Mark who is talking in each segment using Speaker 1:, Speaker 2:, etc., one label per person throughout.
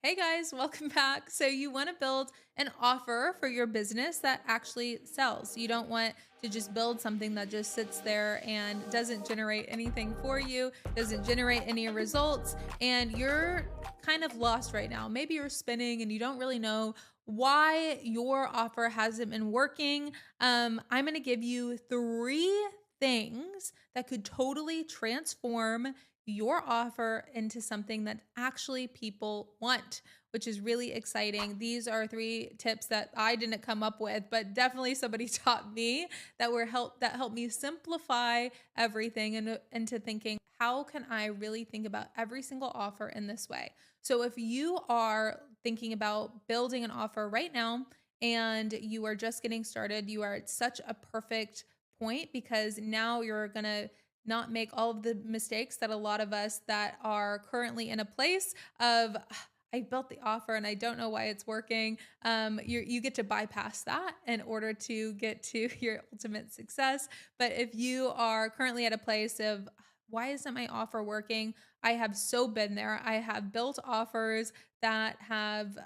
Speaker 1: Hey guys, welcome back. So, you want to build an offer for your business that actually sells. You don't want to just build something that just sits there and doesn't generate anything for you, doesn't generate any results, and you're kind of lost right now. Maybe you're spinning and you don't really know why your offer hasn't been working. I'm going to give you three things that could totally transform your offer into something that actually people want, which is really exciting. These are three tips that I didn't come up with, but definitely somebody taught me that helped me simplify everything and into thinking, how can I really think about every single offer in this way? So if you are thinking about building an offer right now and you are just getting started, you are at such a perfect point because now you're going to not make all of the mistakes that a lot of us that are currently in a place of I built the offer and I don't know why it's working. You get to bypass that in order to get to your ultimate success. But if you are currently at a place of why isn't my offer working? I have so been there. I have built offers that have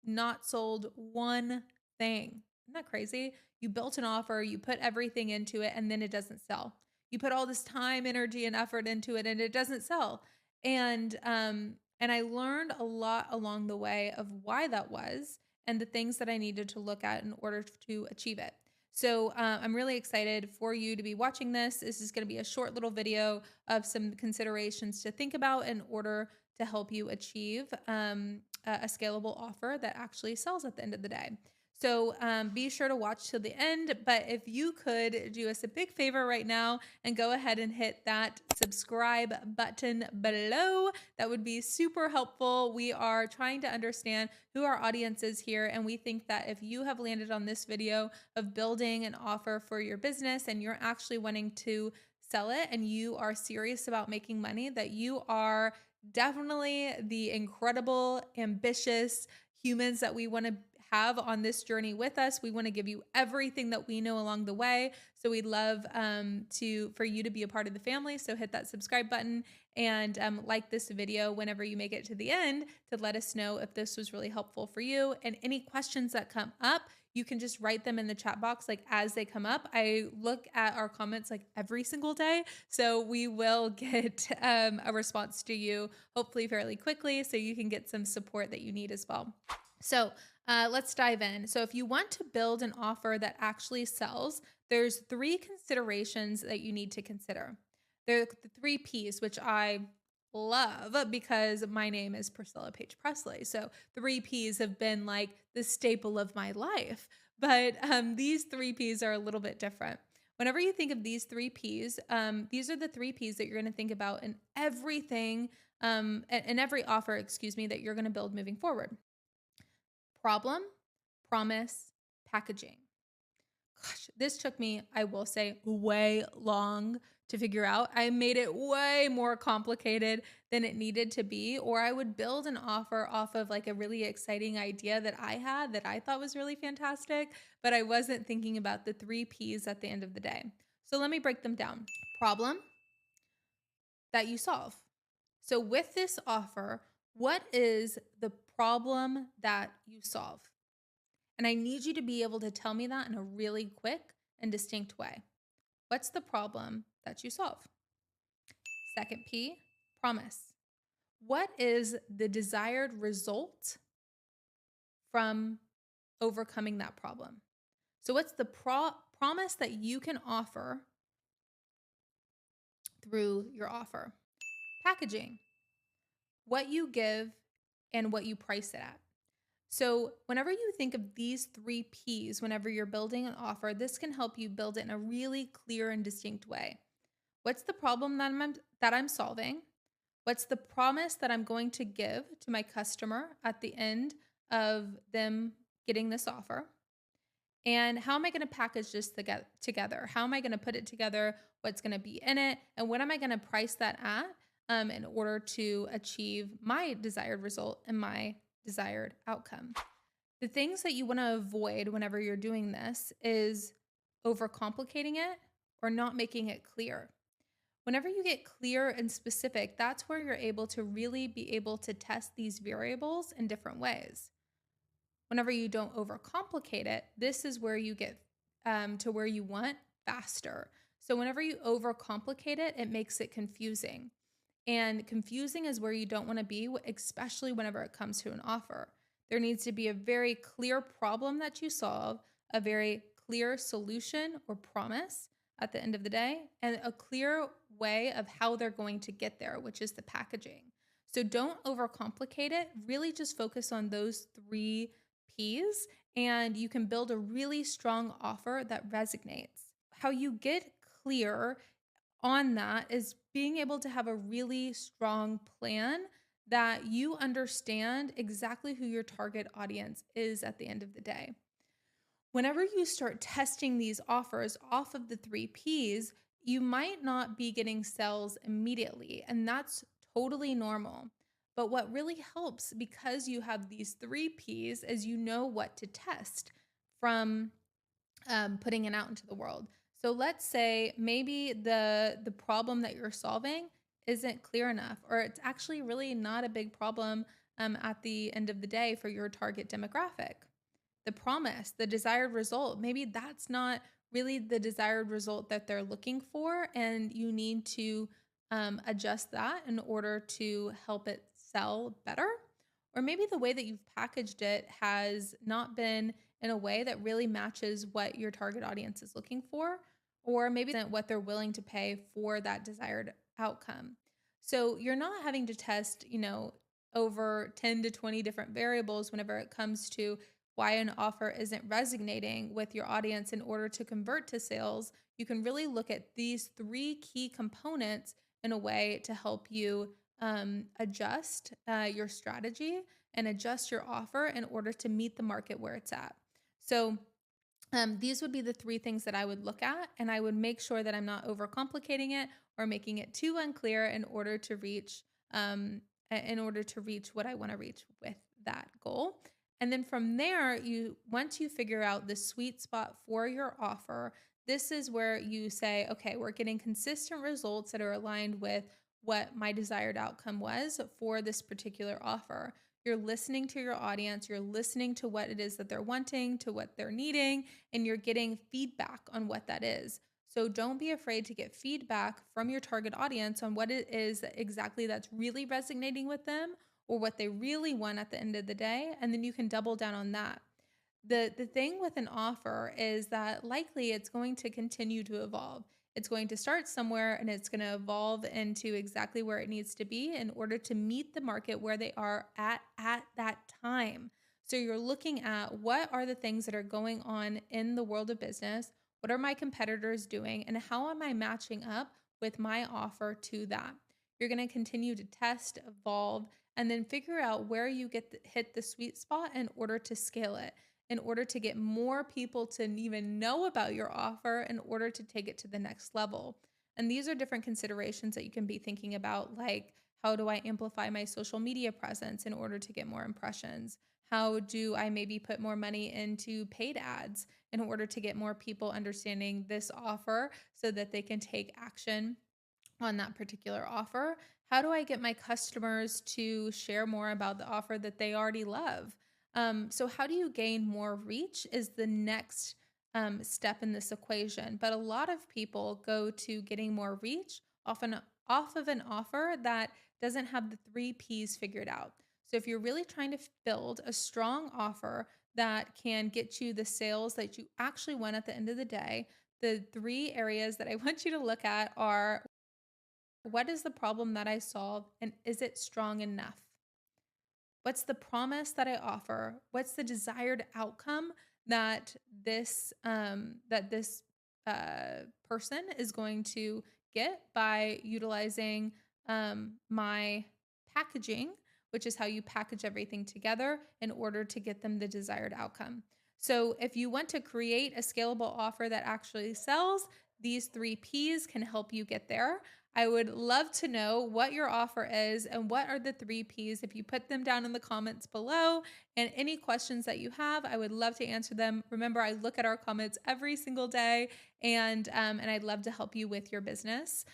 Speaker 1: not sold one thing. Isn't that crazy? You built an offer, you put everything into it, and then it doesn't sell. You put all this time, energy, and effort into it, and it doesn't sell. And I learned a lot along the way of why that was and the things that I needed to look at in order to achieve it. So I'm really excited for you to be watching this. This is going to be a short little video of some considerations to think about in order to help you achieve a scalable offer that actually sells at the end of the day. So be sure to watch till the end. But if you could do us a big favor right now and go ahead and hit that subscribe button below, that would be super helpful. We are trying to understand who our audience is here. And we think that if you have landed on this video of building an offer for your business and you're actually wanting to sell it and you are serious about making money, that you are definitely the incredible, ambitious humans that we want to have on this journey with us. We want to give you everything that we know along the way. So we'd love for you to be a part of the family. So hit that subscribe button and like this video whenever you make it to the end to let us know if this was really helpful for you. And any questions that come up, you can just write them in the chat box like as they come up. I look at our comments like every single day. So we will get a response to you hopefully fairly quickly so you can get some support that you need as well. So let's dive in. So if you want to build an offer that actually sells, there's three considerations that you need to consider. There are the three P's, which I love because my name is Priscilla Paige Presley. So three P's have been like the staple of my life. But these three P's are a little bit different. Whenever you think of these three P's, these are the three P's that you're going to think about in everything, in every offer, excuse me, that you're going to build moving forward. Problem, promise, packaging. Gosh, this took me, I will say, way long to figure out. I made it way more complicated than it needed to be, or I would build an offer off of like a really exciting idea that I had that I thought was really fantastic, but I wasn't thinking about the three P's at the end of the day. So let me break them down. Problem that you solve. So with this offer, what is the problem that you solve? And I need you to be able to tell me that in a really quick and distinct way. What's the problem that you solve? Second P, promise. What is the desired result from overcoming that problem? So, what's the promise that you can offer through your offer? Packaging. What you give and what you price it at. So, whenever you think of these three P's, whenever you're building an offer, this can help you build it in a really clear and distinct way. What's the problem that I'm solving? What's the promise that I'm going to give to my customer at the end of them getting this offer? And how am I going to package this together? How am I going to put it together? What's going to be in it? And what am I going to price that at in order to achieve my desired result and my desired outcome? The things that you want to avoid whenever you're doing this is overcomplicating it or not making it clear. Whenever you get clear and specific, that's where you're able to really be able to test these variables in different ways. Whenever you don't overcomplicate it, this is where you get to where you want faster. So whenever you overcomplicate it, it makes it confusing. And confusing is where you don't want to be, especially whenever it comes to an offer. There needs to be a very clear problem that you solve, a very clear solution or promise at the end of the day, and a clear way of how they're going to get there, which is the packaging. So don't overcomplicate it. Really just focus on those three P's, and you can build a really strong offer that resonates. How you get clear on that is being able to have a really strong plan that you understand exactly who your target audience is at the end of the day. Whenever you start testing these offers off of the three P's, you might not be getting sales immediately, and that's totally normal. But what really helps, because you have these three P's, is you know what to test from putting it out into the world. So let's say maybe the problem that you're solving isn't clear enough, or it's actually really not a big problem at the end of the day for your target demographic. The promise, the desired result, maybe that's not really the desired result that they're looking for, and you need to adjust that in order to help it sell better. Or maybe the way that you've packaged it has not been in a way that really matches what your target audience is looking for, or maybe what they're willing to pay for that desired outcome. So you're not having to test, over 10 to 20 different variables whenever it comes to why an offer isn't resonating with your audience in order to convert to sales. You can really look at these three key components in a way to help you adjust your strategy and adjust your offer in order to meet the market where it's at. So these would be the three things that I would look at, and I would make sure that I'm not overcomplicating it or making it too unclear in order to reach what I want to reach with that goal. And then from there, once you figure out the sweet spot for your offer, this is where you say, okay, we're getting consistent results that are aligned with what my desired outcome was for this particular offer. You're listening to your audience, you're listening to what it is that they're wanting, to what they're needing, and you're getting feedback on what that is. So don't be afraid to get feedback from your target audience on what it is exactly that's really resonating with them, or what they really want at the end of the day, and then you can double down on that. The thing with an offer is that likely it's going to continue to evolve. It's going to start somewhere and it's going to evolve into exactly where it needs to be in order to meet the market where they are at that time. So you're looking at what are the things that are going on in the world of business, what are my competitors doing, and how am I matching up with my offer to that. You're going to continue to test, evolve, and then figure out where you hit the sweet spot in order to scale it, in order to get more people to even know about your offer, in order to take it to the next level. And these are different considerations that you can be thinking about, like how do I amplify my social media presence in order to get more impressions? How do I maybe put more money into paid ads in order to get more people understanding this offer so that they can take action on that particular offer? How do I get my customers to share more about the offer that they already love? So how do you gain more reach is the next step in this equation. But a lot of people go to getting more reach often off of an offer that doesn't have the three P's figured out. So if you're really trying to build a strong offer that can get you the sales that you actually want at the end of the day, the three areas that I want you to look at are: what is the problem that I solve, and is it strong enough? What's the promise that I offer? What's the desired outcome that this person is going to get by utilizing my packaging, which is how you package everything together in order to get them the desired outcome. So if you want to create a scalable offer that actually sells, these three P's can help you get there. I would love to know what your offer is and what are the 3 Ps. If you put them down in the comments below and any questions that you have, I would love to answer them. Remember, I look at our comments every single day, and I'd love to help you with your business.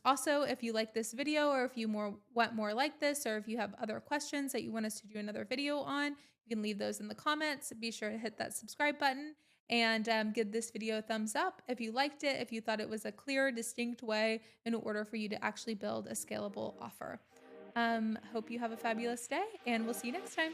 Speaker 1: Also, if you like this video, or if you want more like this, or if you have other questions that you want us to do another video on, you can leave those in the comments. Be sure to hit that subscribe button and give this video a thumbs up if you liked it, if you thought it was a clear, distinct way in order for you to actually build a scalable offer. Hope you have a fabulous day, and we'll see you next time.